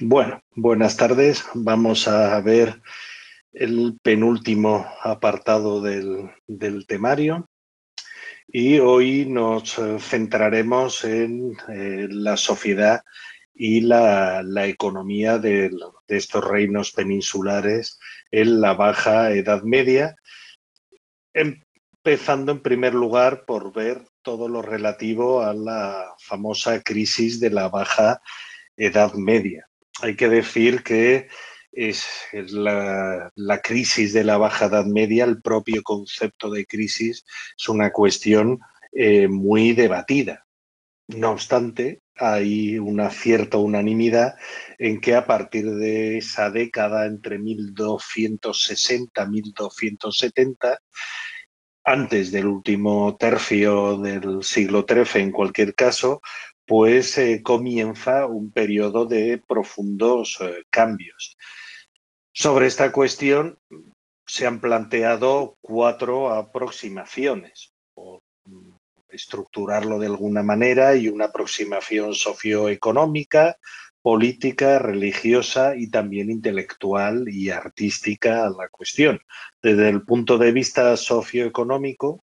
Bueno, buenas tardes. Vamos a ver el penúltimo apartado del temario y hoy nos centraremos en la sociedad y la economía de estos reinos peninsulares en la Baja Edad Media, empezando en primer lugar por ver todo lo relativo a la famosa crisis de la Baja Edad Media. Hay que decir que es la crisis de la Baja Edad Media, el propio concepto de crisis, es una cuestión muy debatida. No obstante, hay una cierta unanimidad en que a partir de esa década, entre 1260 y 1270, antes del último tercio del siglo XIII, en cualquier caso, pues comienza un periodo de profundos cambios. Sobre esta cuestión se han planteado cuatro aproximaciones, por estructurarlo de alguna manera, y una aproximación socioeconómica, política, religiosa y también intelectual y artística a la cuestión. Desde el punto de vista socioeconómico,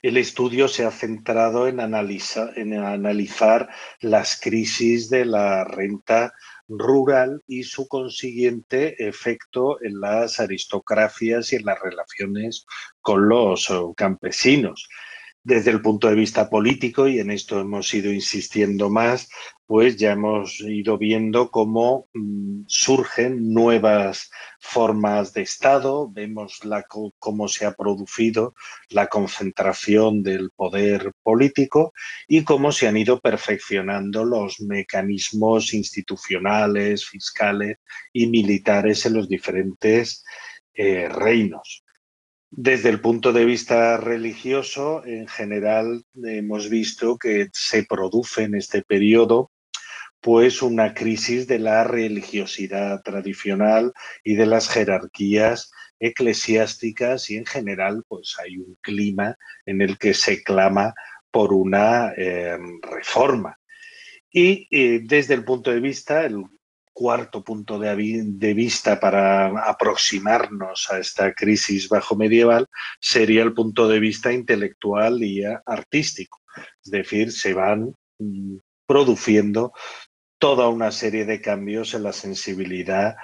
el estudio se ha centrado en analizar las crisis de la renta rural y su consiguiente efecto en las aristocracias y en las relaciones con los campesinos. Desde el punto de vista político, y en esto hemos ido insistiendo más, pues ya hemos ido viendo cómo surgen nuevas formas de Estado, vemos cómo se ha producido la concentración del poder político y cómo se han ido perfeccionando los mecanismos institucionales, fiscales y militares en los diferentes reinos. Desde el punto de vista religioso, en general, hemos visto que se produce en este periodo pues una crisis de la religiosidad tradicional y de las jerarquías eclesiásticas, y en general pues hay un clima en el que se clama por una reforma. Y desde el punto de vista, el cuarto punto de vista para aproximarnos a esta crisis bajo medieval sería el punto de vista intelectual y artístico. Es decir, se van produciendo toda una serie de cambios en la sensibilidad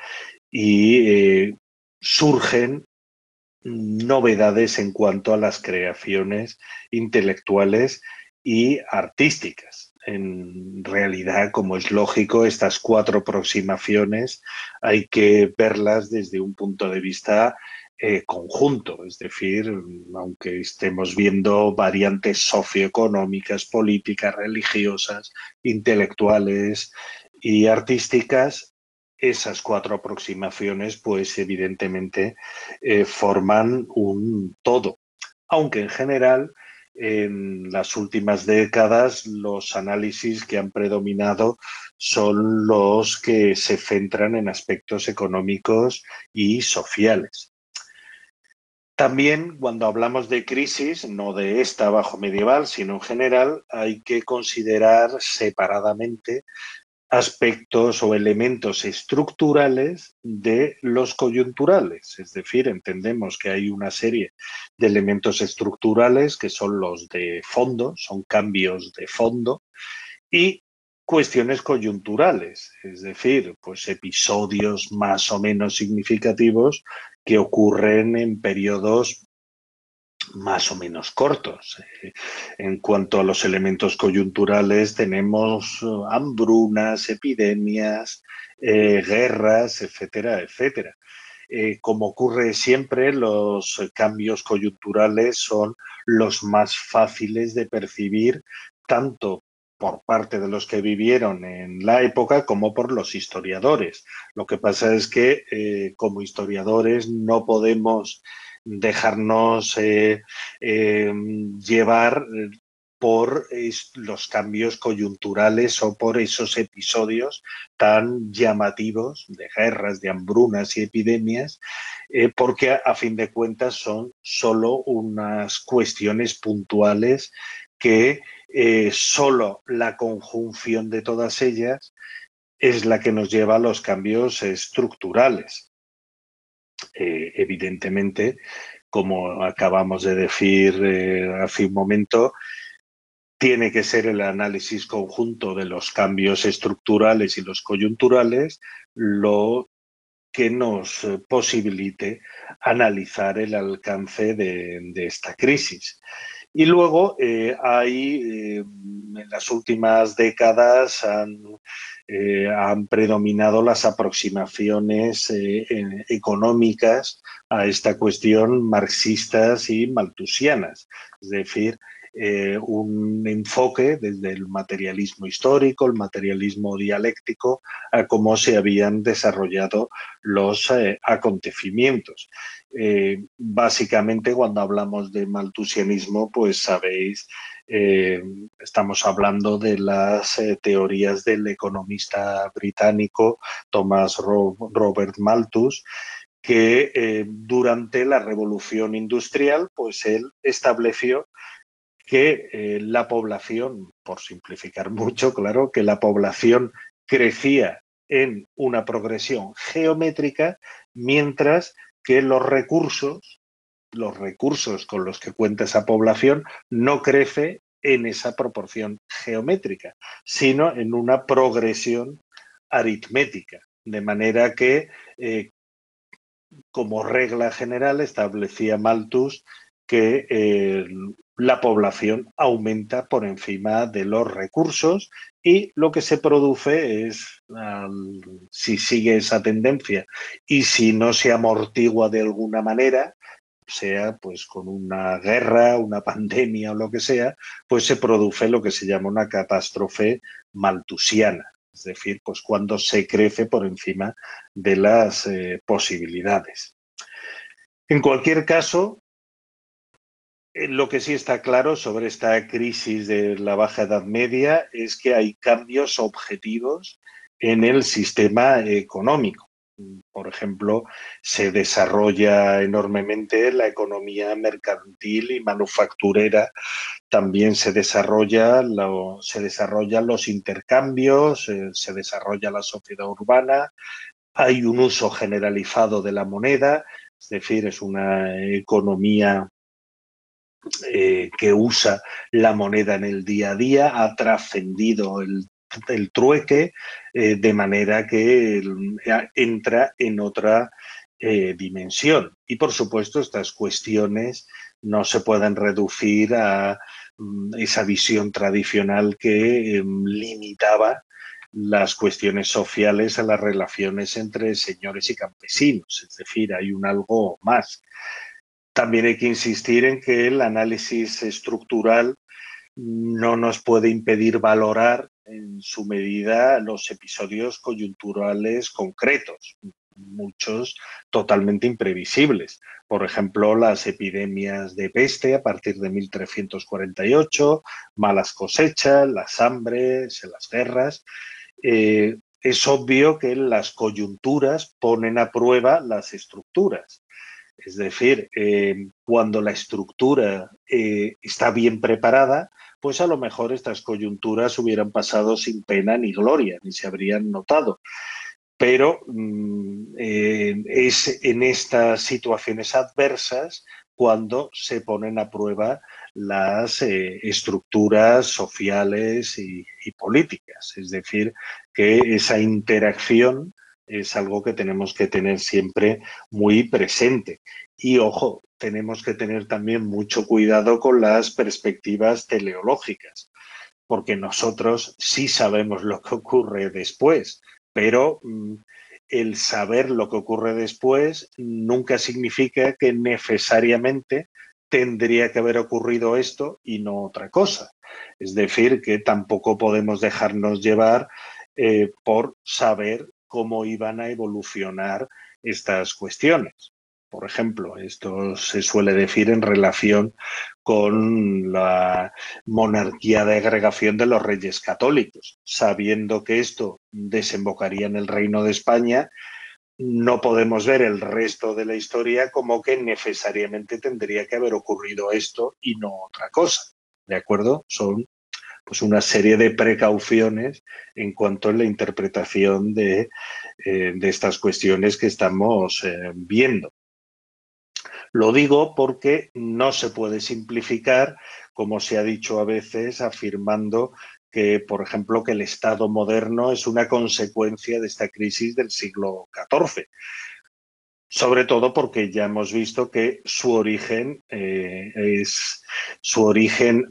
y surgen novedades en cuanto a las creaciones intelectuales y artísticas. En realidad, como es lógico, estas cuatro aproximaciones hay que verlas desde un punto de vista conjunto, es decir, aunque estemos viendo variantes socioeconómicas, políticas, religiosas, intelectuales y artísticas, esas cuatro aproximaciones, pues evidentemente forman un todo, aunque en general en las últimas décadas los análisis que han predominado son los que se centran en aspectos económicos y sociales. También cuando hablamos de crisis, no de esta bajo medieval, sino en general, hay que considerar separadamente aspectos o elementos estructurales de los coyunturales. Es decir, entendemos que hay una serie de elementos estructurales que son los de fondo, son cambios de fondo, y cuestiones coyunturales, es decir, pues episodios más o menos significativos que ocurren en periodos más o menos cortos. En cuanto a los elementos coyunturales, tenemos hambrunas, epidemias, guerras, etcétera, etcétera. Como ocurre siempre, los cambios coyunturales son los más fáciles de percibir, tanto por parte de los que vivieron en la época como por los historiadores. Lo que pasa es que como historiadores no podemos dejarnos llevar por los cambios coyunturales o por esos episodios tan llamativos de guerras, de hambrunas y epidemias, porque a fin de cuentas son solo unas cuestiones puntuales que solo la conjunción de todas ellas es la que nos lleva a los cambios estructurales. Evidentemente, como acabamos de decir hace un momento, tiene que ser el análisis conjunto de los cambios estructurales y los coyunturales lo que nos posibilite analizar el alcance de esta crisis. Y luego en las últimas décadas han predominado las aproximaciones económicas a esta cuestión marxistas y malthusianas, es decir, un enfoque desde el materialismo histórico, el materialismo dialéctico, a cómo se habían desarrollado los acontecimientos. Básicamente, cuando hablamos de malthusianismo, pues sabéis, estamos hablando de las teorías del economista británico Robert Malthus, que durante la Revolución Industrial, pues él estableció que la población, por simplificar mucho, claro, que la población crecía en una progresión geométrica, mientras que los recursos con los que cuenta esa población, no crece en esa proporción geométrica, sino en una progresión aritmética. De manera que, como regla general, establecía Malthus que la población aumenta por encima de los recursos y lo que se produce es, si sigue esa tendencia y si no se amortigua de alguna manera, sea pues con una guerra, una pandemia o lo que sea, pues se produce lo que se llama una catástrofe malthusiana. Es decir, pues cuando se crece por encima de las posibilidades. En cualquier caso, lo que sí está claro sobre esta crisis de la Baja Edad Media es que hay cambios objetivos en el sistema económico. Por ejemplo, se desarrolla enormemente la economía mercantil y manufacturera. También se desarrollan los intercambios, se desarrolla la sociedad urbana. Hay un uso generalizado de la moneda, es decir, es una economía que usa la moneda en el día a día, ha trascendido el trueque, de manera que entra en otra dimensión. Y, por supuesto, estas cuestiones no se pueden reducir a esa visión tradicional que limitaba las cuestiones sociales a las relaciones entre señores y campesinos. Es decir, hay un algo más. También hay que insistir en que el análisis estructural no nos puede impedir valorar en su medida los episodios coyunturales concretos, muchos totalmente imprevisibles. Por ejemplo, las epidemias de peste a partir de 1348, malas cosechas, las hambres, las guerras. Es obvio que las coyunturas ponen a prueba las estructuras. Es decir, cuando la estructura está bien preparada, pues a lo mejor estas coyunturas hubieran pasado sin pena ni gloria, ni se habrían notado. Pero es en estas situaciones adversas cuando se ponen a prueba las estructuras sociales y políticas. Es decir, que esa interacción es algo que tenemos que tener siempre muy presente. Y ojo, tenemos que tener también mucho cuidado con las perspectivas teleológicas, porque nosotros sí sabemos lo que ocurre después, pero el saber lo que ocurre después nunca significa que necesariamente tendría que haber ocurrido esto y no otra cosa. Es decir, que tampoco podemos dejarnos llevar por saber cómo iban a evolucionar estas cuestiones. Por ejemplo, esto se suele decir en relación con la monarquía de agregación de los reyes católicos. Sabiendo que esto desembocaría en el Reino de España, no podemos ver el resto de la historia como que necesariamente tendría que haber ocurrido esto y no otra cosa. ¿De acuerdo? Son pues una serie de precauciones en cuanto a la interpretación de estas cuestiones que estamos viendo. Lo digo porque no se puede simplificar, como se ha dicho a veces, afirmando que, por ejemplo, que el Estado moderno es una consecuencia de esta crisis del siglo XIV. Sobre todo porque ya hemos visto que su origen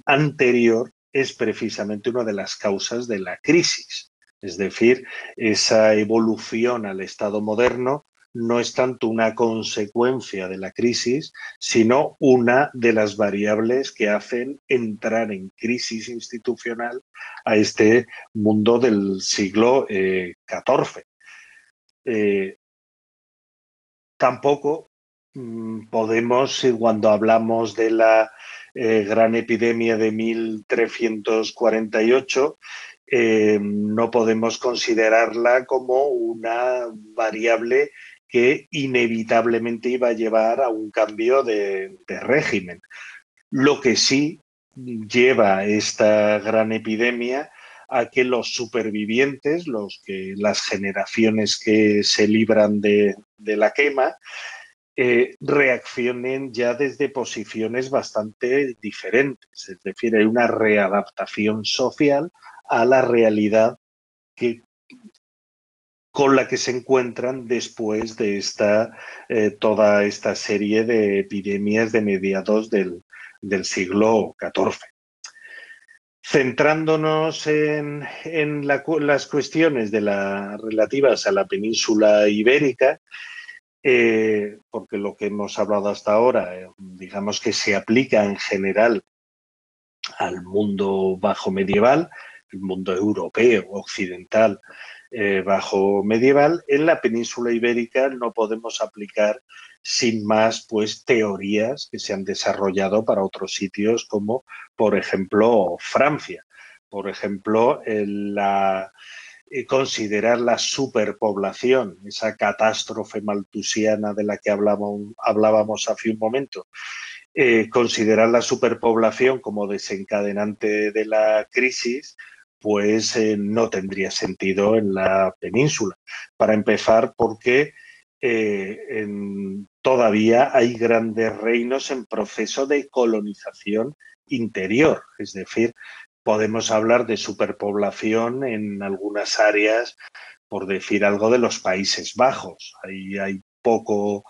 anterior es precisamente una de las causas de la crisis. Es decir, esa evolución al Estado moderno no es tanto una consecuencia de la crisis, sino una de las variables que hacen entrar en crisis institucional a este mundo del siglo XIV. Tampoco podemos, cuando hablamos de la gran epidemia de 1348, no podemos considerarla como una variable que inevitablemente iba a llevar a un cambio de régimen. Lo que sí lleva esta gran epidemia a que los supervivientes, las generaciones que se libran de la quema, reaccionen ya desde posiciones bastante diferentes. Es decir, hay una readaptación social a la realidad que, con la que se encuentran después de toda esta serie de epidemias de mediados del siglo XIV. Centrándonos en las cuestiones relativas a la península ibérica, porque lo que hemos hablado hasta ahora, digamos que se aplica en general al mundo bajo medieval, el mundo europeo, occidental, bajo medieval. En la península ibérica no podemos aplicar sin más pues teorías que se han desarrollado para otros sitios como por ejemplo Francia. Por ejemplo, considerar la superpoblación, esa catástrofe maltusiana de la que hablábamos hace un momento, considerar la superpoblación como desencadenante de la crisis, pues no tendría sentido en la península. Para empezar, porque todavía hay grandes reinos en proceso de colonización interior, es decir, podemos hablar de superpoblación en algunas áreas, por decir algo, de los Países Bajos. Ahí hay poco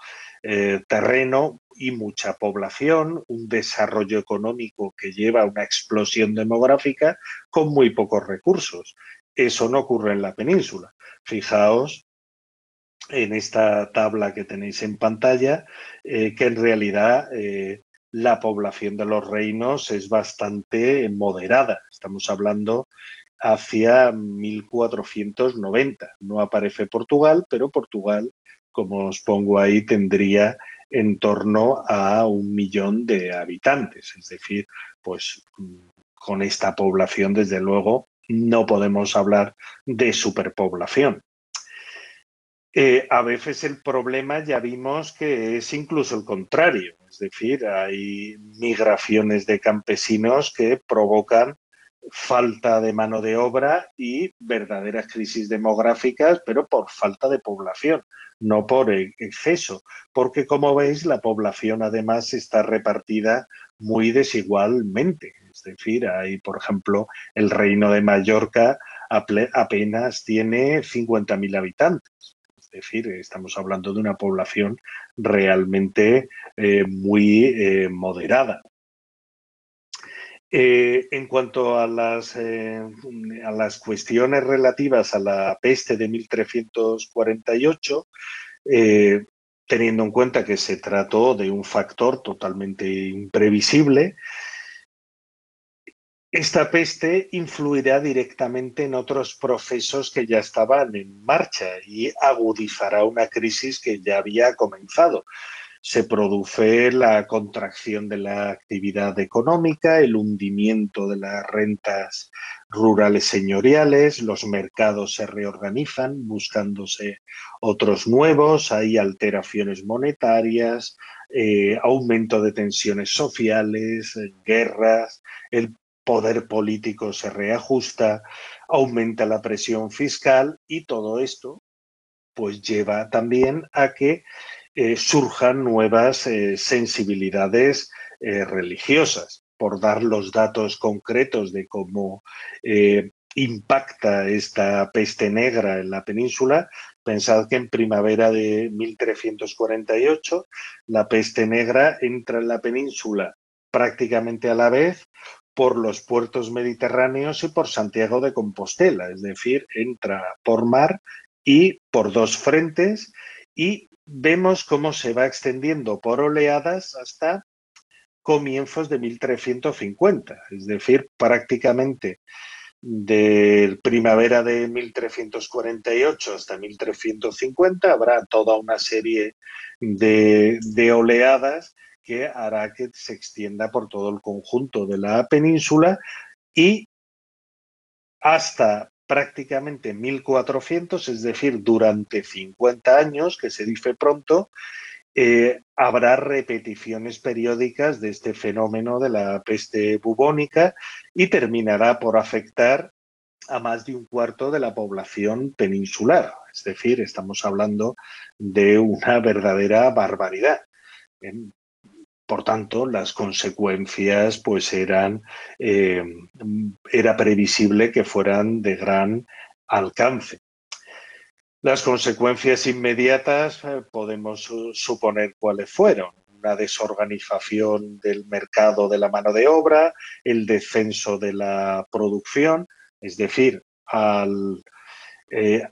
terreno y mucha población, un desarrollo económico que lleva a una explosión demográfica con muy pocos recursos. Eso no ocurre en la península. Fijaos en esta tabla que tenéis en pantalla, que en realidad la población de los reinos es bastante moderada. Estamos hablando hacia 1490. No aparece Portugal, pero Portugal, como os pongo ahí, tendría en torno a 1 millón de habitantes. Es decir, pues con esta población, desde luego, no podemos hablar de superpoblación. A veces el problema ya vimos que es incluso el contrario, es decir, hay migraciones de campesinos que provocan falta de mano de obra y verdaderas crisis demográficas, pero por falta de población, no por exceso, porque como veis la población además está repartida muy desigualmente, es decir, hay por ejemplo el Reino de Mallorca apenas tiene 50.000 habitantes. Es decir, estamos hablando de una población realmente muy moderada. En cuanto a las cuestiones relativas a la peste de 1348, teniendo en cuenta que se trató de un factor totalmente imprevisible, esta peste influirá directamente en otros procesos que ya estaban en marcha y agudizará una crisis que ya había comenzado. Se produce la contracción de la actividad económica, el hundimiento de las rentas rurales señoriales, los mercados se reorganizan buscándose otros nuevos, hay alteraciones monetarias, aumento de tensiones sociales, guerras, el poder político se reajusta, aumenta la presión fiscal y todo esto pues lleva también a que surjan nuevas sensibilidades religiosas. Por dar los datos concretos de cómo impacta esta peste negra en la península, pensad que en primavera de 1348 la peste negra entra en la península prácticamente a la vez por los puertos mediterráneos y por Santiago de Compostela, es decir, entra por mar y por dos frentes, y vemos cómo se va extendiendo por oleadas hasta comienzos de 1350, es decir, prácticamente de primavera de 1348 hasta 1350 habrá toda una serie de oleadas que hará que se extienda por todo el conjunto de la península y hasta prácticamente 1400, es decir, durante 50 años, que se dice pronto, habrá repeticiones periódicas de este fenómeno de la peste bubónica y terminará por afectar a más de un cuarto de la población peninsular. Es decir, estamos hablando de una verdadera barbaridad. Por tanto, las consecuencias pues era previsible que fueran de gran alcance. Las consecuencias inmediatas podemos suponer cuáles fueron. Una desorganización del mercado de la mano de obra, el descenso de la producción, es decir, al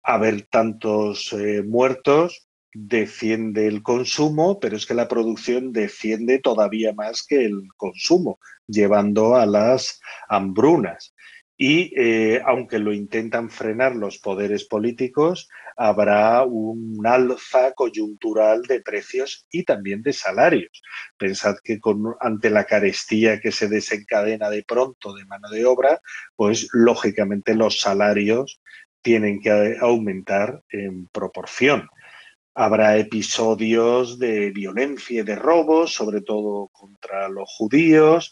haber tantos muertos, desciende el consumo, pero es que la producción desciende todavía más que el consumo, llevando a las hambrunas. Y aunque lo intentan frenar los poderes políticos, habrá un alza coyuntural de precios y también de salarios. Pensad que ante la carestía que se desencadena de pronto de mano de obra, pues lógicamente los salarios tienen que aumentar en proporción. Habrá episodios de violencia y de robos, sobre todo contra los judíos,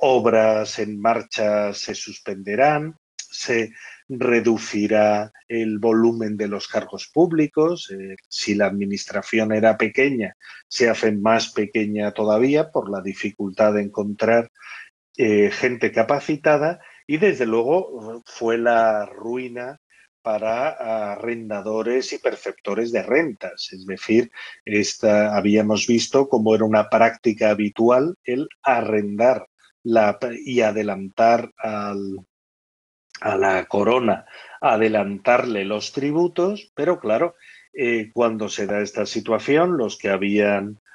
obras en marcha se suspenderán, se reducirá el volumen de los cargos públicos, si la administración era pequeña, se hace más pequeña todavía por la dificultad de encontrar gente capacitada y desde luego fue la ruina para arrendadores y perceptores de rentas. Es decir, habíamos visto cómo era una práctica habitual el arrendar y adelantar a la corona, adelantarle los tributos, pero claro, cuando se da esta situación, los que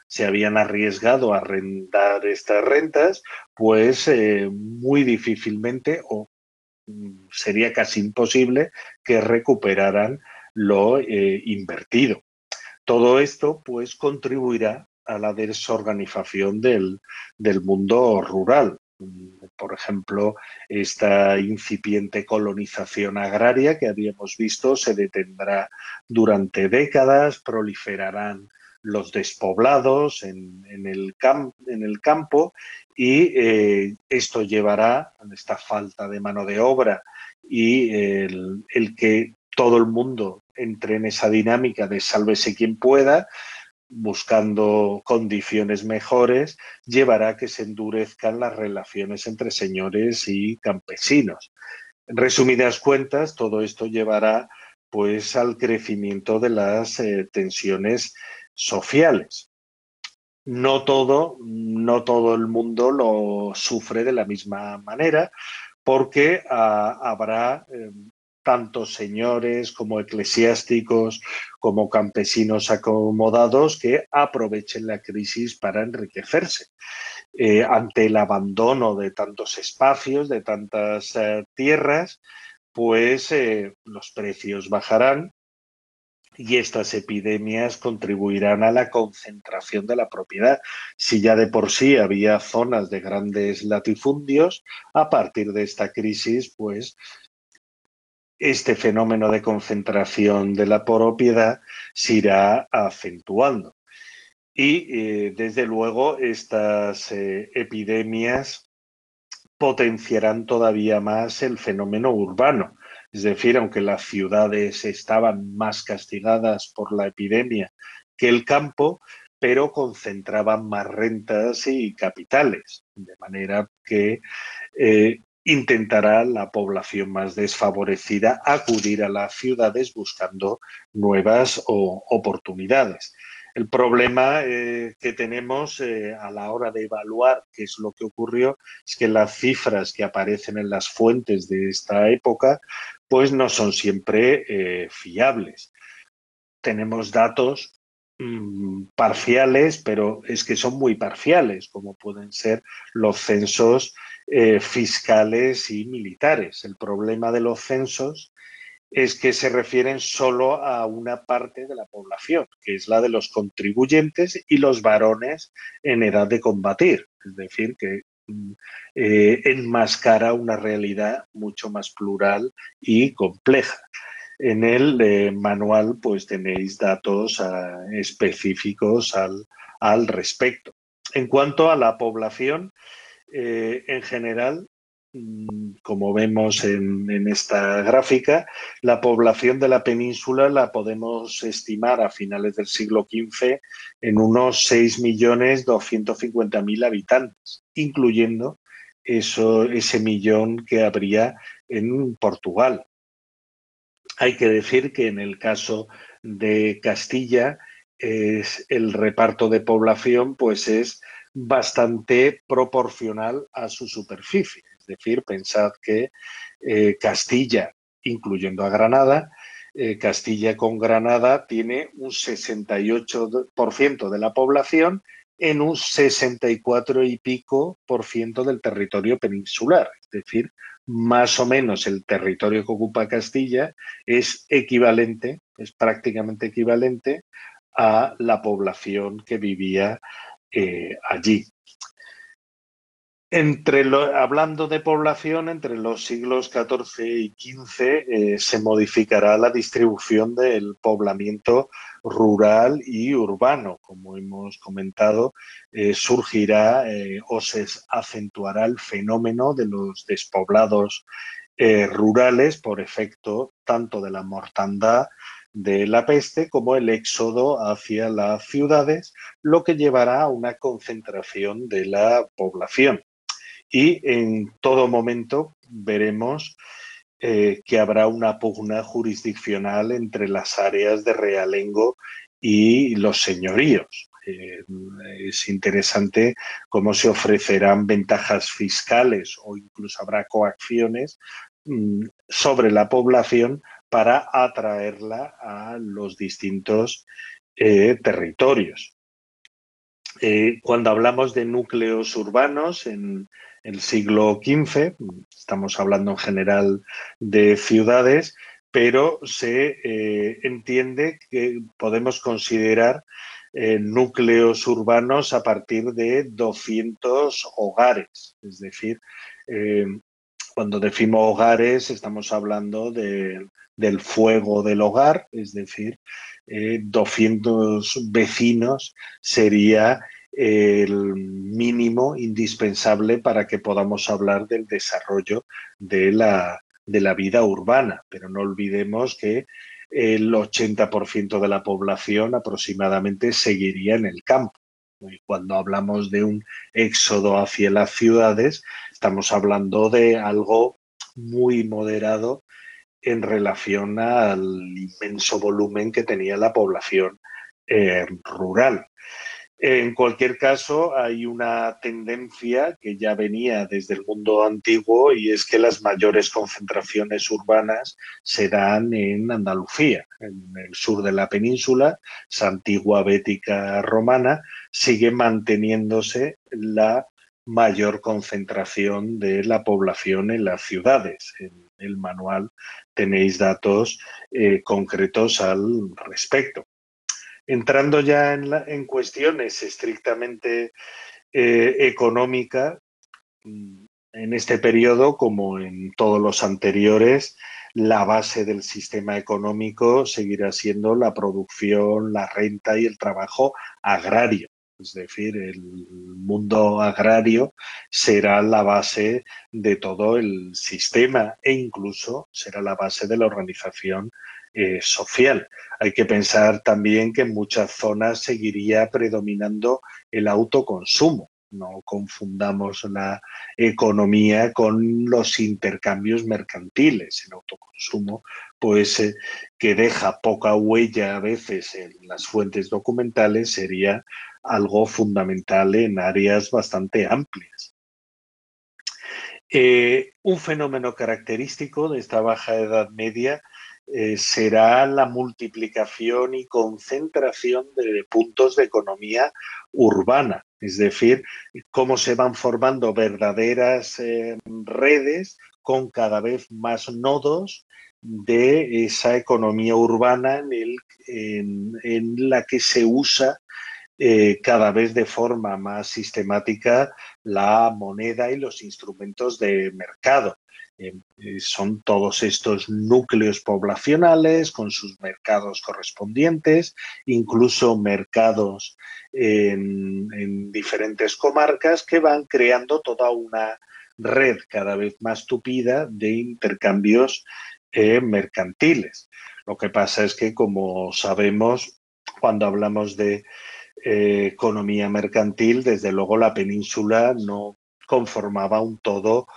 se habían arriesgado a arrendar estas rentas, pues muy difícilmente o sería casi imposible que recuperaran lo invertido. Todo esto pues contribuirá a la desorganización del mundo rural. Por ejemplo, esta incipiente colonización agraria que habíamos visto se detendrá durante décadas, proliferarán los despoblados en el campo y esto llevará a esta falta de mano de obra y el que todo el mundo entre en esa dinámica de sálvese quien pueda, buscando condiciones mejores, llevará a que se endurezcan las relaciones entre señores y campesinos. En resumidas cuentas, todo esto llevará pues al crecimiento de las tensiones sociales. No todo el mundo lo sufre de la misma manera, porque habrá tanto señores como eclesiásticos como campesinos acomodados que aprovechen la crisis para enriquecerse. Ante el abandono de tantos espacios, de tantas tierras, pues los precios bajarán y estas epidemias contribuirán a la concentración de la propiedad. Si ya de por sí había zonas de grandes latifundios, a partir de esta crisis, pues este fenómeno de concentración de la propiedad se irá acentuando. Y, desde luego, estas epidemias potenciarán todavía más el fenómeno urbano. Es decir, aunque las ciudades estaban más castigadas por la epidemia que el campo, pero concentraban más rentas y capitales, de manera que intentará la población más desfavorecida acudir a las ciudades buscando nuevas oportunidades. El problema que tenemos a la hora de evaluar qué es lo que ocurrió es que las cifras que aparecen en las fuentes de esta época pues no son siempre fiables. Tenemos datos parciales, pero es que son muy parciales, como pueden ser los censos fiscales y militares. El problema de los censos es que se refieren solo a una parte de la población, que es la de los contribuyentes y los varones en edad de combatir. Es decir, que enmascara una realidad mucho más plural y compleja. En el manual pues tenéis datos específicos al respecto. En cuanto a la población, en general, como vemos en esta gráfica, la población de la península la podemos estimar a finales del siglo XV en unos 6.250.000 habitantes, incluyendo ese millón que habría en Portugal. Hay que decir que en el caso de Castilla, el reparto de población pues es bastante proporcional a su superficie. Es decir, pensad que Castilla, incluyendo a Granada, Castilla con Granada tiene un 68% de la población en un 64 y pico por ciento del territorio peninsular. Es decir, más o menos el territorio que ocupa Castilla es equivalente, es prácticamente equivalente a la población que vivía allí. Hablando de población, entre los siglos XIV y XV se modificará la distribución del poblamiento rural y urbano. Como hemos comentado, surgirá o se acentuará el fenómeno de los despoblados rurales por efecto tanto de la mortandad de la peste como el éxodo hacia las ciudades, lo que llevará a una concentración de la población. Y en todo momento veremos que habrá una pugna jurisdiccional entre las áreas de realengo y los señoríos. Es interesante cómo se ofrecerán ventajas fiscales o incluso habrá coacciones sobre la población para atraerla a los distintos territorios. Cuando hablamos de núcleos urbanos en el siglo XV, estamos hablando en general de ciudades, pero se entiende que podemos considerar núcleos urbanos a partir de 200 hogares. Es decir, cuando decimos hogares estamos hablando del fuego del hogar, es decir, 200 vecinos sería el mínimo indispensable para que podamos hablar del desarrollo de la vida urbana. Pero no olvidemos que el 80% de la población aproximadamente seguiría en el campo. Y cuando hablamos de un éxodo hacia las ciudades, estamos hablando de algo muy moderado en relación al inmenso volumen que tenía la población rural. En cualquier caso, hay una tendencia que ya venía desde el mundo antiguo y es que las mayores concentraciones urbanas se dan en Andalucía, en el sur de la península, esa antigua bética romana, sigue manteniéndose la mayor concentración de la población en las ciudades. En el manual tenéis datos concretos al respecto. Entrando ya en cuestiones estrictamente económicas, en este periodo, como en todos los anteriores, la base del sistema económico seguirá siendo la producción, la renta y el trabajo agrario. Es decir, el mundo agrario será la base de todo el sistema e incluso será la base de la organización social. Hay que pensar también que en muchas zonas seguiría predominando el autoconsumo. No confundamos la economía con los intercambios mercantiles. El autoconsumo, pues, que deja poca huella a veces en las fuentes documentales, sería algo fundamental en áreas bastante amplias. Un fenómeno característico de esta baja edad media será la multiplicación y concentración de puntos de economía urbana, es decir, cómo se van formando verdaderas redes con cada vez más nodos de esa economía urbana en la que se usa cada vez de forma más sistemática la moneda y los instrumentos de mercado. Son todos estos núcleos poblacionales con sus mercados correspondientes, incluso mercados en diferentes comarcas que van creando toda una red cada vez más tupida de intercambios mercantiles. Lo que pasa es que, como sabemos, cuando hablamos de economía mercantil, desde luego la península no conformaba un todo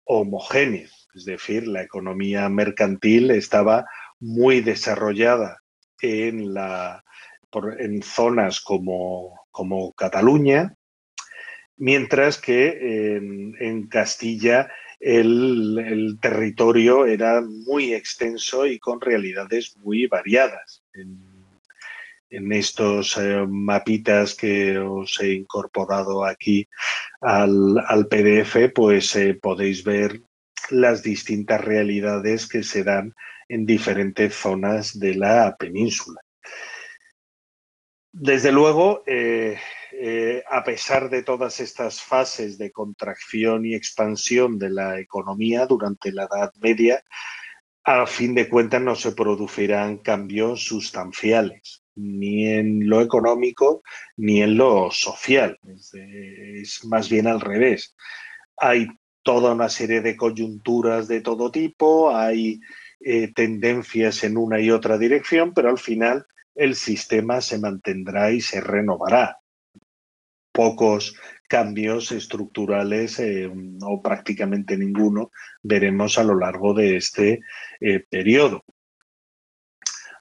homogéneo. Es decir, la economía mercantil estaba muy desarrollada en zonas como Cataluña, mientras que en Castilla el territorio era muy extenso y con realidades muy variadas. En estos mapitas que os he incorporado aquí al PDF, pues podéis ver las distintas realidades que se dan en diferentes zonas de la península. Desde luego, a pesar de todas estas fases de contracción y expansión de la economía durante la Edad Media, a fin de cuentas no se producirán cambios sustanciales, ni en lo económico ni en lo social. Es más bien al revés. Hay toda una serie de coyunturas de todo tipo, hay tendencias en una y otra dirección, pero al final el sistema se mantendrá y se renovará. Pocos cambios estructurales o prácticamente ninguno veremos a lo largo de este periodo.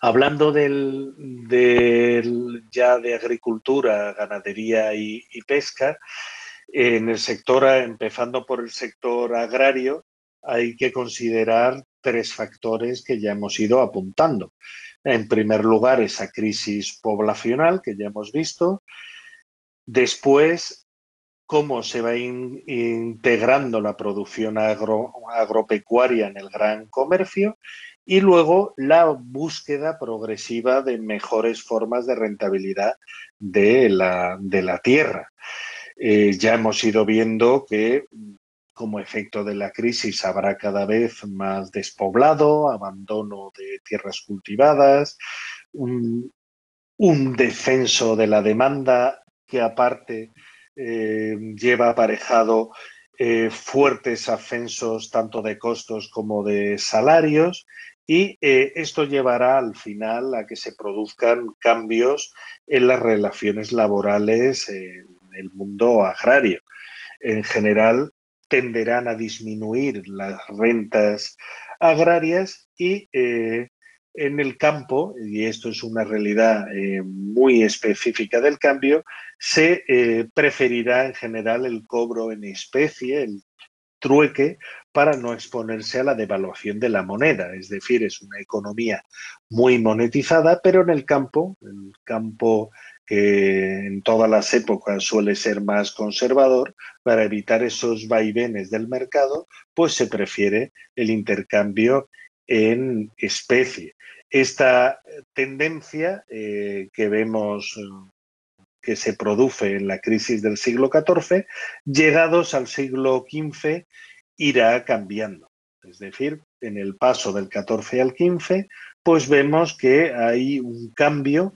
Hablando ya de agricultura, ganadería y pesca, en el sector, empezando por el sector agrario, hay que considerar tres factores que ya hemos ido apuntando. En primer lugar, esa crisis poblacional que ya hemos visto. Después, cómo se va integrando la producción agropecuaria en el gran comercio y luego la búsqueda progresiva de mejores formas de rentabilidad de la tierra. Ya hemos ido viendo que como efecto de la crisis habrá cada vez más despoblado, abandono de tierras cultivadas, un descenso de la demanda que aparte lleva aparejado fuertes ascensos tanto de costos como de salarios y esto llevará al final a que se produzcan cambios en las relaciones laborales en el mundo agrario. En general tenderán a disminuir las rentas agrarias y en el campo, y esto es una realidad muy específica del cambio, se preferirá en general el cobro en especie, el trueque, para no exponerse a la devaluación de la moneda. Es decir, es una economía muy monetizada, pero en el campo que en todas las épocas suele ser más conservador, para evitar esos vaivenes del mercado, pues se prefiere el intercambio en especie. Esta tendencia que vemos que se produce en la crisis del siglo XIV, llegados al siglo XV, irá cambiando. Es decir, en el paso del XIV al XV, pues vemos que hay un cambio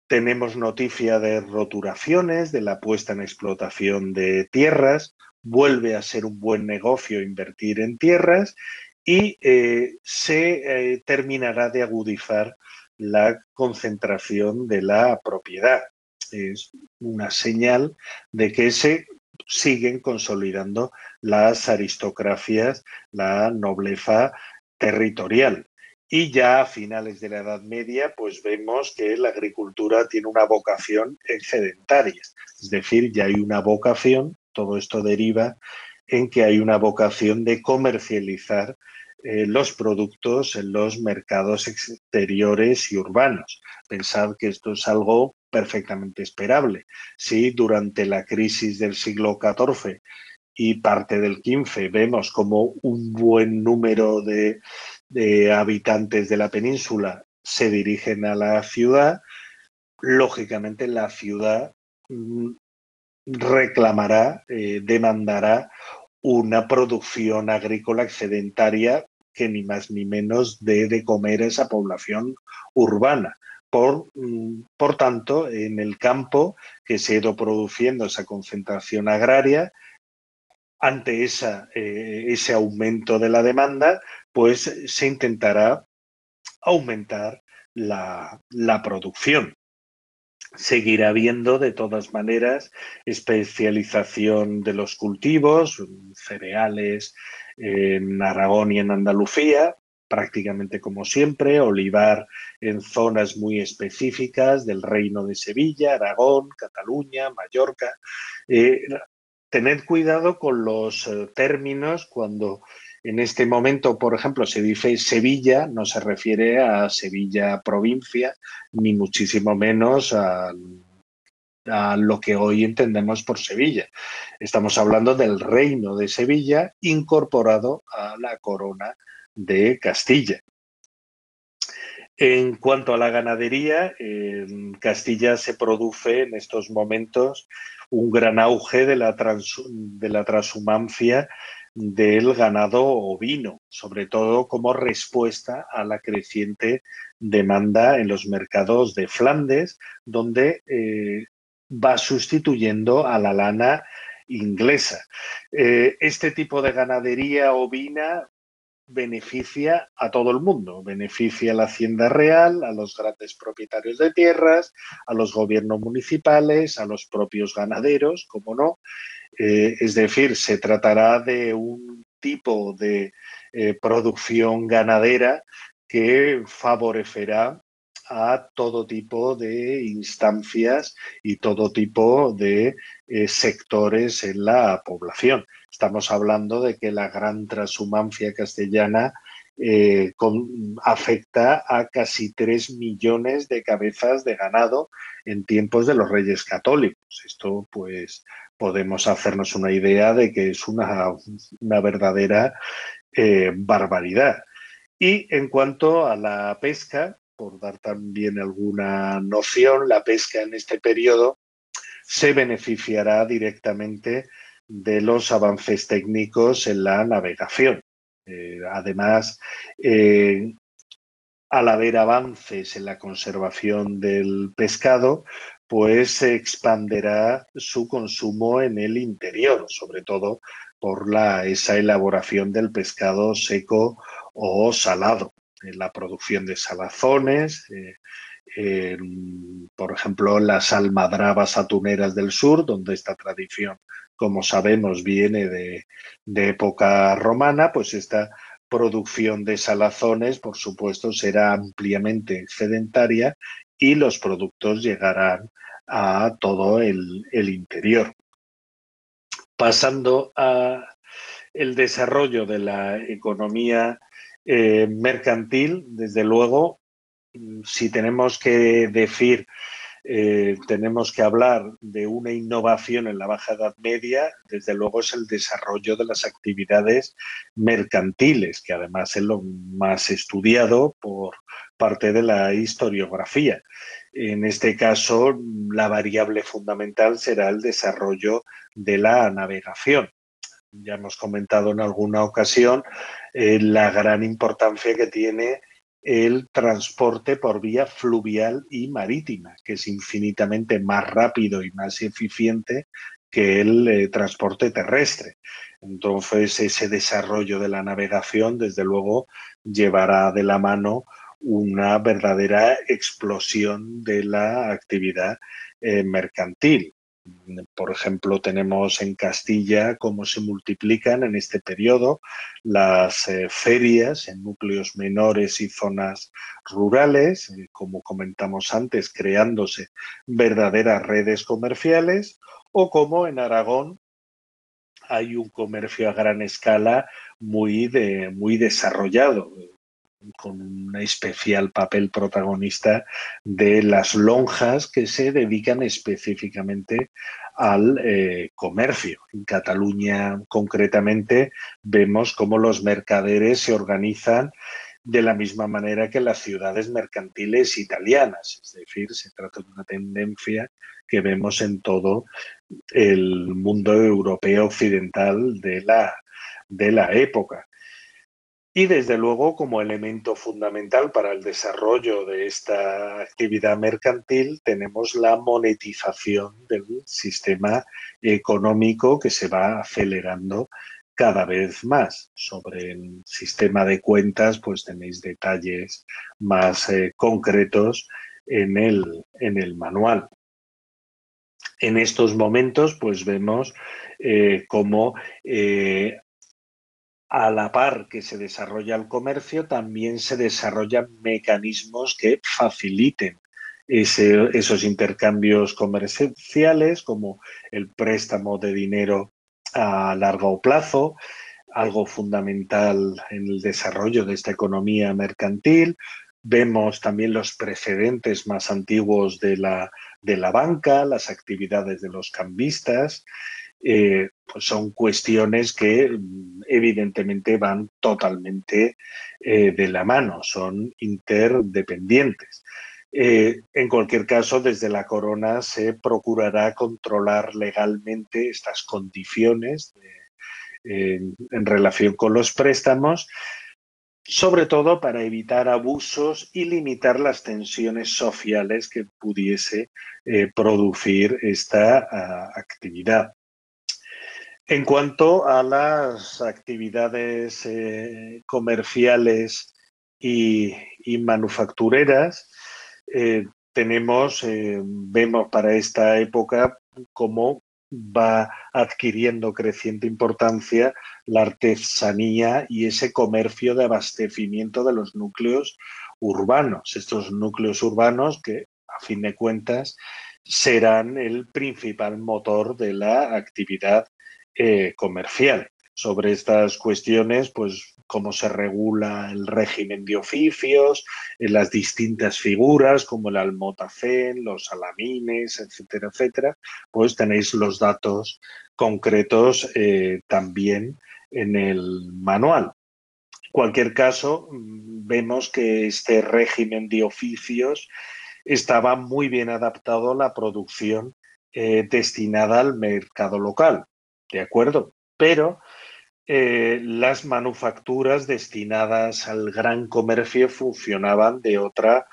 Tenemos noticia de roturaciones, de la puesta en explotación de tierras. Vuelve a ser un buen negocio invertir en tierras y se terminará de agudizar la concentración de la propiedad. Es una señal de que se siguen consolidando las aristocracias, la nobleza territorial. Y ya a finales de la Edad Media, pues vemos que la agricultura tiene una vocación excedentaria. Es decir, ya hay una vocación, todo esto deriva en que hay una vocación de comercializar los productos en los mercados exteriores y urbanos. Pensad que esto es algo perfectamente esperable. Si durante la crisis del siglo XIV y parte del XV vemos como un buen número de habitantes de la península se dirigen a la ciudad, lógicamente la ciudad reclamará, demandará una producción agrícola excedentaria que ni más ni menos dé de comer a esa población urbana. Por tanto, en el campo que se ha ido produciendo esa concentración agraria, ante ese aumento de la demanda, pues se intentará aumentar la producción. Seguirá habiendo, de todas maneras, especialización de los cultivos, cereales en Aragón y en Andalucía, prácticamente como siempre, olivar en zonas muy específicas del Reino de Sevilla, Aragón, Cataluña, Mallorca. Tened cuidado con los términos cuando en este momento, por ejemplo, se dice Sevilla, no se refiere a Sevilla provincia, ni muchísimo menos a lo que hoy entendemos por Sevilla. Estamos hablando del Reino de Sevilla incorporado a la corona de Castilla. En cuanto a la ganadería, en Castilla se produce en estos momentos un gran auge de la transhumancia del ganado ovino, sobre todo como respuesta a la creciente demanda en los mercados de Flandes, donde va sustituyendo a la lana inglesa. Este tipo de ganadería ovina beneficia a todo el mundo, beneficia a la Hacienda Real, a los grandes propietarios de tierras, a los gobiernos municipales, a los propios ganaderos, como no. Es decir, se tratará de un tipo de producción ganadera que favorecerá a todo tipo de instancias y todo tipo de sectores en la población. Estamos hablando de que la gran transhumancia castellana afecta a casi 3 millones de cabezas de ganado en tiempos de los Reyes Católicos. Esto, pues, podemos hacernos una idea de que es una verdadera barbaridad. Y en cuanto a la pesca, por dar también alguna noción, la pesca en este periodo se beneficiará directamente de los avances técnicos en la navegación. Además, al haber avances en la conservación del pescado, pues se expanderá su consumo en el interior, sobre todo por esa elaboración del pescado seco o salado, en la producción de salazones, por ejemplo, las almadrabas atuneras del sur, donde esta tradición, como sabemos, viene de época romana, pues esta producción de salazones, por supuesto, será ampliamente excedentaria y los productos llegarán a todo el interior. Pasando a el desarrollo de la economía mercantil, desde luego, si tenemos que decir, tenemos que hablar de una innovación en la Baja Edad Media, desde luego es el desarrollo de las actividades mercantiles, que además es lo más estudiado por parte de la historiografía. En este caso, la variable fundamental será el desarrollo de la navegación. Ya hemos comentado en alguna ocasión la gran importancia que tiene el transporte por vía fluvial y marítima, que es infinitamente más rápido y más eficiente que el transporte terrestre. Entonces, ese desarrollo de la navegación, desde luego, llevará de la mano una verdadera explosión de la actividad mercantil. Por ejemplo, tenemos en Castilla cómo se multiplican en este periodo las ferias en núcleos menores y zonas rurales, como comentamos antes, creándose verdaderas redes comerciales, o como en Aragón hay un comercio a gran escala muy desarrollado, con un especial papel protagonista de las lonjas que se dedican específicamente al comercio. En Cataluña, concretamente, vemos cómo los mercaderes se organizan de la misma manera que las ciudades mercantiles italianas. Es decir, se trata de una tendencia que vemos en todo el mundo europeo occidental de la época. Y desde luego, como elemento fundamental para el desarrollo de esta actividad mercantil, tenemos la monetización del sistema económico que se va acelerando cada vez más. Sobre el sistema de cuentas, pues tenéis detalles más concretos en el manual. En estos momentos, pues vemos cómo a la par que se desarrolla el comercio, también se desarrollan mecanismos que faciliten esos intercambios comerciales, como el préstamo de dinero a largo plazo, algo fundamental en el desarrollo de esta economía mercantil. Vemos también los precedentes más antiguos de la banca, las actividades de los cambistas. Pues son cuestiones que evidentemente van totalmente de la mano, son interdependientes. En cualquier caso, desde la corona se procurará controlar legalmente estas condiciones en relación con los préstamos, sobre todo para evitar abusos y limitar las tensiones sociales que pudiese producir esta actividad. En cuanto a las actividades comerciales y manufactureras, vemos para esta época cómo va adquiriendo creciente importancia la artesanía y ese comercio de abastecimiento de los núcleos urbanos. Estos núcleos urbanos que, a fin de cuentas, serán el principal motor de la actividad comercial. Sobre estas cuestiones, pues cómo se regula el régimen de oficios, en las distintas figuras como el almotacén, los alamines, etcétera, etcétera, pues tenéis los datos concretos también en el manual. En cualquier caso, vemos que este régimen de oficios estaba muy bien adaptado a la producción destinada al mercado local, ¿de acuerdo? Pero las manufacturas destinadas al gran comercio funcionaban de otra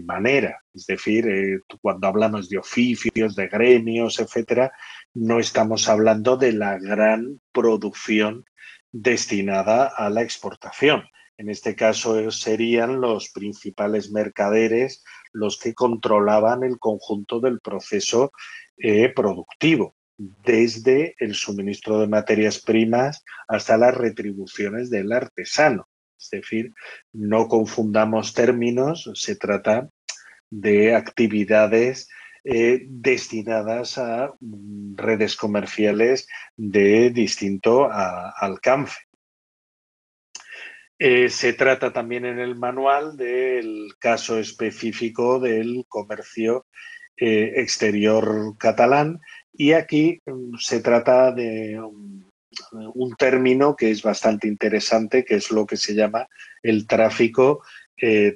manera. Es decir, cuando hablamos de oficios, de gremios, etcétera, no estamos hablando de la gran producción destinada a la exportación. En este caso serían los principales mercaderes los que controlaban el conjunto del proceso productivo, desde el suministro de materias primas hasta las retribuciones del artesano. Es decir, no confundamos términos, se trata de actividades destinadas a redes comerciales de distinto alcance. Se trata también en el manual del caso específico del comercio exterior catalán, y aquí se trata de un término que es bastante interesante, que es lo que se llama el tráfico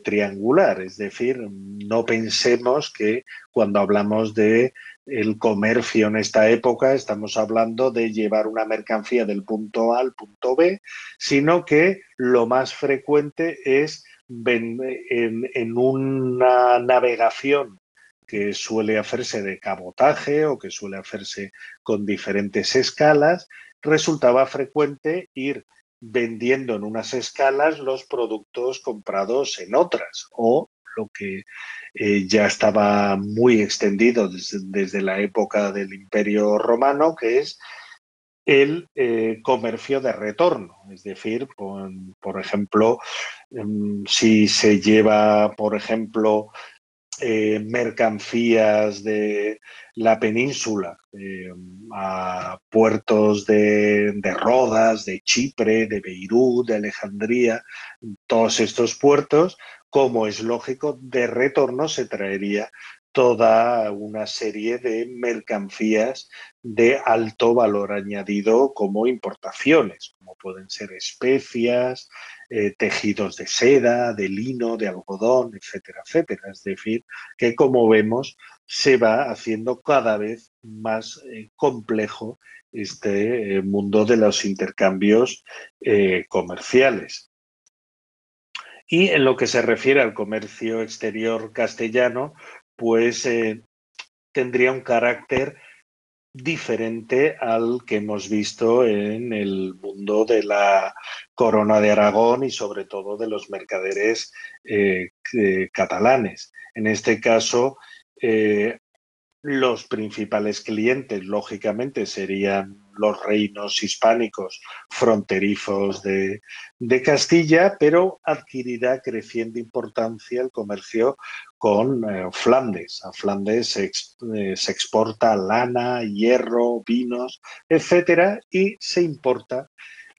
triangular. Es decir, no pensemos que cuando hablamos de el comercio en esta época estamos hablando de llevar una mercancía del punto A al punto B, sino que lo más frecuente es en una navegación que suele hacerse de cabotaje o que suele hacerse con diferentes escalas, resultaba frecuente ir vendiendo en unas escalas los productos comprados en otras, o lo que ya estaba muy extendido desde la época del Imperio Romano, que es el comercio de retorno. Es decir, por ejemplo, si se lleva, por ejemplo, mercancías de la península a puertos de Rodas, de Chipre, de Beirut, de Alejandría, todos estos puertos, como es lógico, de retorno se traería toda una serie de mercancías de alto valor añadido como importaciones, como pueden ser especias, tejidos de seda, de lino, de algodón, etcétera, etcétera. Es decir, que como vemos se va haciendo cada vez más complejo este mundo de los intercambios comerciales. Y en lo que se refiere al comercio exterior castellano, pues tendría un carácter diferente al que hemos visto en el mundo de la Corona de Aragón y sobre todo de los mercaderes catalanes. En este caso, los principales clientes, lógicamente, serían los reinos hispánicos fronterizos de Castilla, pero adquirirá creciente importancia el comercio con Flandes. A Flandes se exporta lana, hierro, vinos, etcétera, y se importa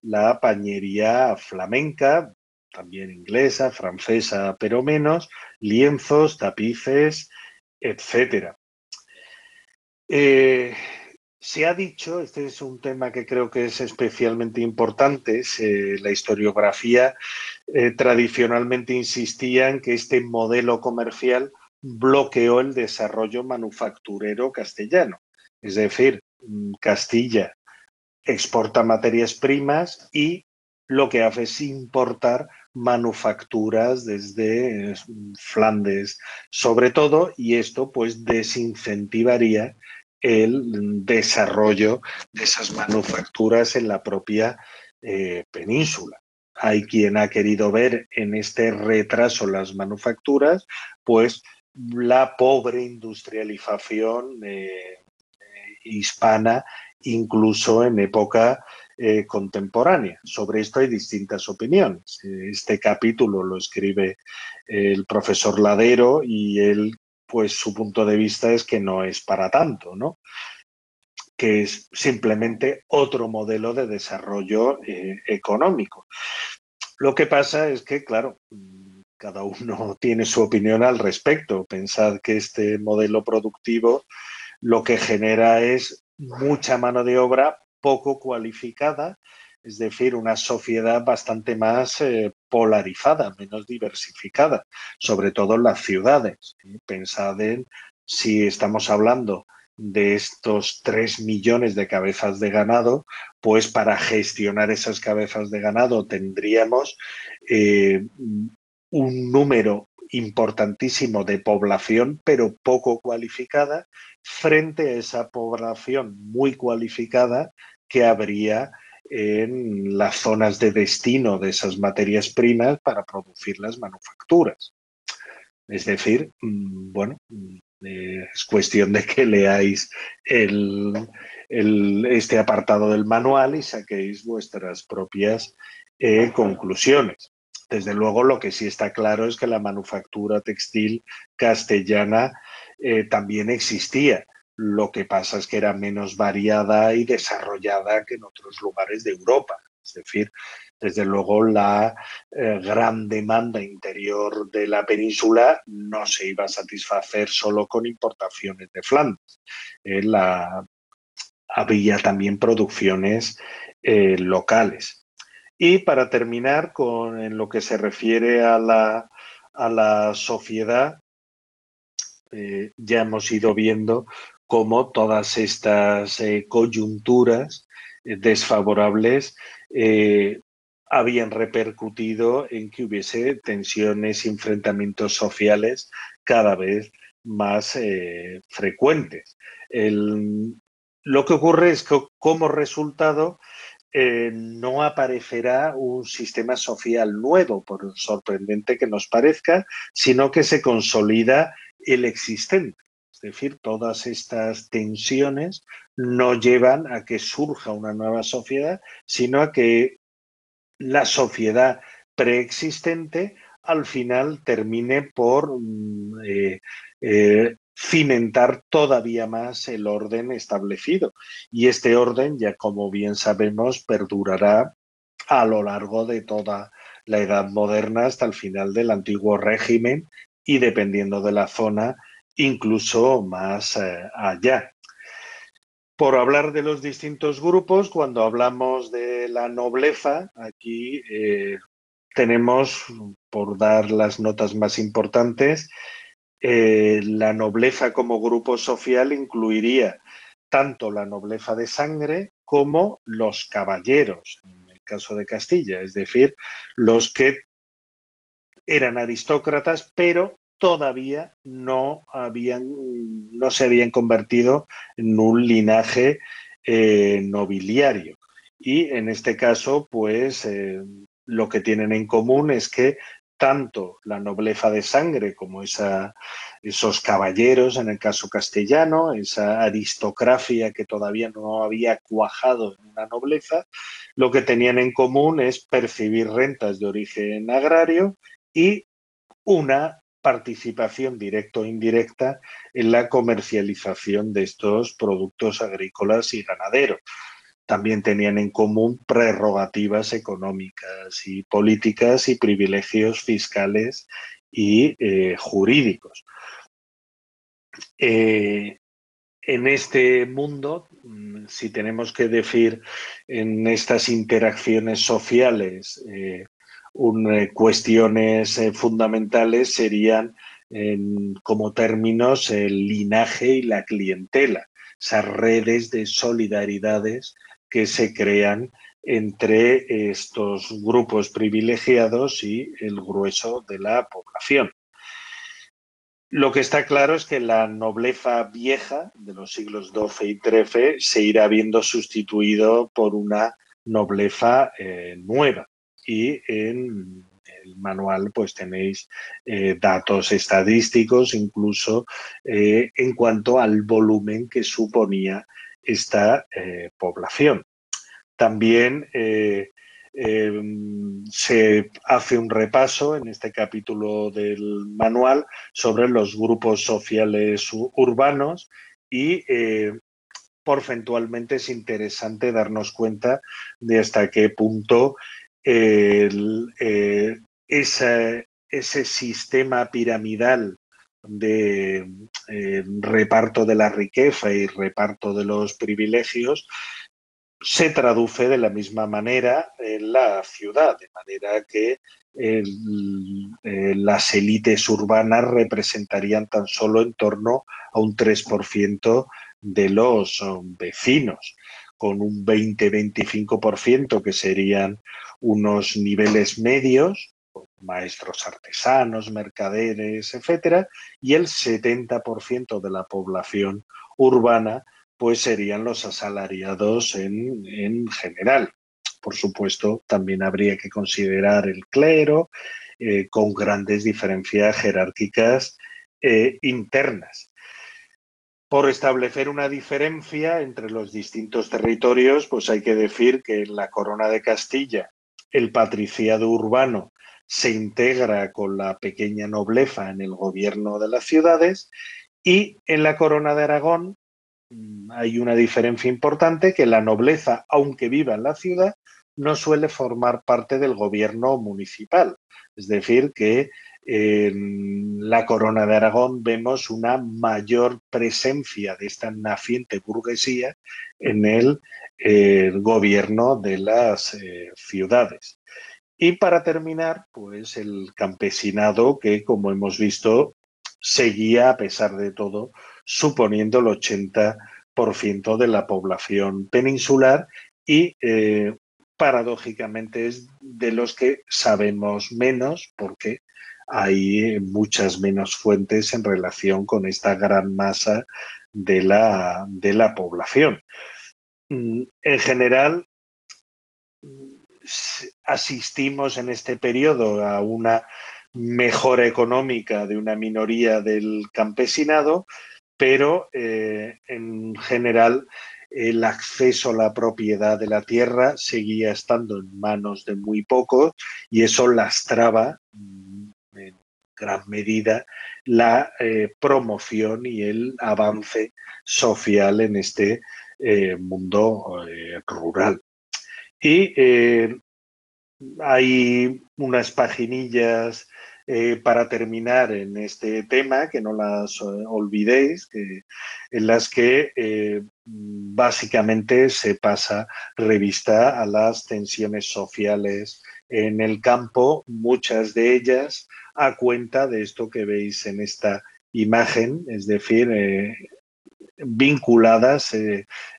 la pañería flamenca, también inglesa, francesa, pero menos, lienzos, tapices, etcétera. Eh, se ha dicho, este es un tema que creo que es especialmente importante, la historiografía tradicionalmente insistía en que este modelo comercial bloqueó el desarrollo manufacturero castellano. Es decir, Castilla exporta materias primas y lo que hace es importar manufacturas desde Flandes, sobre todo, y esto pues desincentivaría el desarrollo de esas manufacturas en la propia península. Hay quien ha querido ver en este retraso las manufacturas, pues la pobre industrialización hispana, incluso en época contemporánea. Sobre esto hay distintas opiniones. Este capítulo lo escribe el profesor Ladero y él, pues su punto de vista es que no es para tanto, ¿no? Que es simplemente otro modelo de desarrollo económico. Lo que pasa es que, claro, cada uno tiene su opinión al respecto. Pensad que este modelo productivo lo que genera es mucha mano de obra poco cualificada, es decir, una sociedad bastante más polarizada, menos diversificada, sobre todo en las ciudades. Pensad en si estamos hablando de estos 3 millones de cabezas de ganado, pues para gestionar esas cabezas de ganado tendríamos un número importantísimo de población, pero poco cualificada, frente a esa población muy cualificada que habría en las zonas de destino de esas materias primas para producir las manufacturas. Es decir, bueno, es cuestión de que leáis este apartado del manual y saquéis vuestras propias conclusiones. Desde luego, lo que sí está claro es que la manufactura textil castellana también existía. Lo que pasa es que era menos variada y desarrollada que en otros lugares de Europa. Es decir, desde luego la gran demanda interior de la península no se iba a satisfacer solo con importaciones de Flandes. Había también producciones locales. Y para terminar, en lo que se refiere a la sociedad, ya hemos ido viendo cómo todas estas coyunturas desfavorables habían repercutido en que hubiese tensiones y enfrentamientos sociales cada vez más frecuentes. Lo que ocurre es que como resultado no aparecerá un sistema social nuevo, por sorprendente que nos parezca, sino que se consolida el existente. Es decir, todas estas tensiones no llevan a que surja una nueva sociedad, sino a que la sociedad preexistente al final termine por cimentar todavía más el orden establecido. Y este orden, ya como bien sabemos, perdurará a lo largo de toda la Edad Moderna hasta el final del antiguo régimen y, dependiendo de la zona, incluso más allá. Por hablar de los distintos grupos, cuando hablamos de la nobleza, aquí tenemos, por dar las notas más importantes, la nobleza como grupo social incluiría tanto la nobleza de sangre como los caballeros, en el caso de Castilla, es decir, los que eran aristócratas, pero todavía no se habían convertido en un linaje nobiliario. Y en este caso, pues lo que tienen en común es que tanto la nobleza de sangre como esos caballeros, en el caso castellano, esa aristocracia que todavía no había cuajado en una nobleza, lo que tenían en común es percibir rentas de origen agrario y una participación directa o indirecta en la comercialización de estos productos agrícolas y ganaderos. También tenían en común prerrogativas económicas y políticas y privilegios fiscales y jurídicos. En este mundo, si tenemos que decir en estas interacciones sociales cuestiones fundamentales, serían como términos el linaje y la clientela, esas redes de solidaridades que se crean entre estos grupos privilegiados y el grueso de la población. Lo que está claro es que la nobleza vieja de los siglos XII y XIII se irá viendo sustituido por una nobleza nueva. Y en el manual pues tenéis datos estadísticos incluso en cuanto al volumen que suponía esta población. También se hace un repaso en este capítulo del manual sobre los grupos sociales urbanos y porcentualmente es interesante darnos cuenta de hasta qué punto ese sistema piramidal de reparto de la riqueza y reparto de los privilegios se traduce de la misma manera en la ciudad, de manera que las élites urbanas representarían tan solo en torno a un 3% de los vecinos, con un 20-25% que serían unos niveles medios, maestros artesanos, mercaderes, etcétera, y el 70% de la población urbana pues serían los asalariados en general. Por supuesto, también habría que considerar el clero con grandes diferencias jerárquicas internas. Por establecer una diferencia entre los distintos territorios, pues hay que decir que en la Corona de Castilla el patriciado urbano se integra con la pequeña nobleza en el gobierno de las ciudades y en la Corona de Aragón hay una diferencia importante, que la nobleza, aunque viva en la ciudad, no suele formar parte del gobierno municipal. Es decir, que en la Corona de Aragón vemos una mayor presencia de esta naciente burguesía en el gobierno de las ciudades. Y para terminar, pues el campesinado que, como hemos visto, seguía, a pesar de todo, suponiendo el 80% de la población peninsular y paradójicamente es de los que sabemos menos porque hay muchas menos fuentes en relación con esta gran masa de la población. En general, asistimos en este periodo a una mejora económica de una minoría del campesinado, pero en general el acceso a la propiedad de la tierra seguía estando en manos de muy pocos y eso lastraba en gran medida la promoción y el avance social en este mundo rural. Y hay unas paginillas para terminar en este tema, que no las olvidéis, en las que básicamente se pasa revista a las tensiones sociales en el campo, muchas de ellas a cuenta de esto que veis en esta imagen, es decir, vinculadas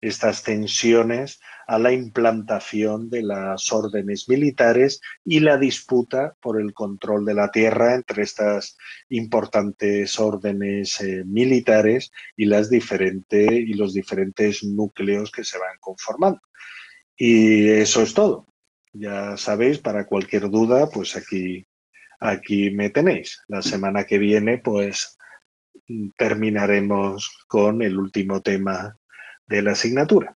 estas tensiones a la implantación de las órdenes militares y la disputa por el control de la tierra entre estas importantes órdenes militares y, los diferentes núcleos que se van conformando. Y eso es todo. Ya sabéis, para cualquier duda, pues aquí me tenéis. La semana que viene, pues terminaremos con el último tema de la asignatura.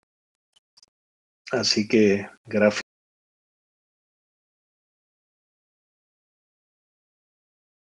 Así que, gracias.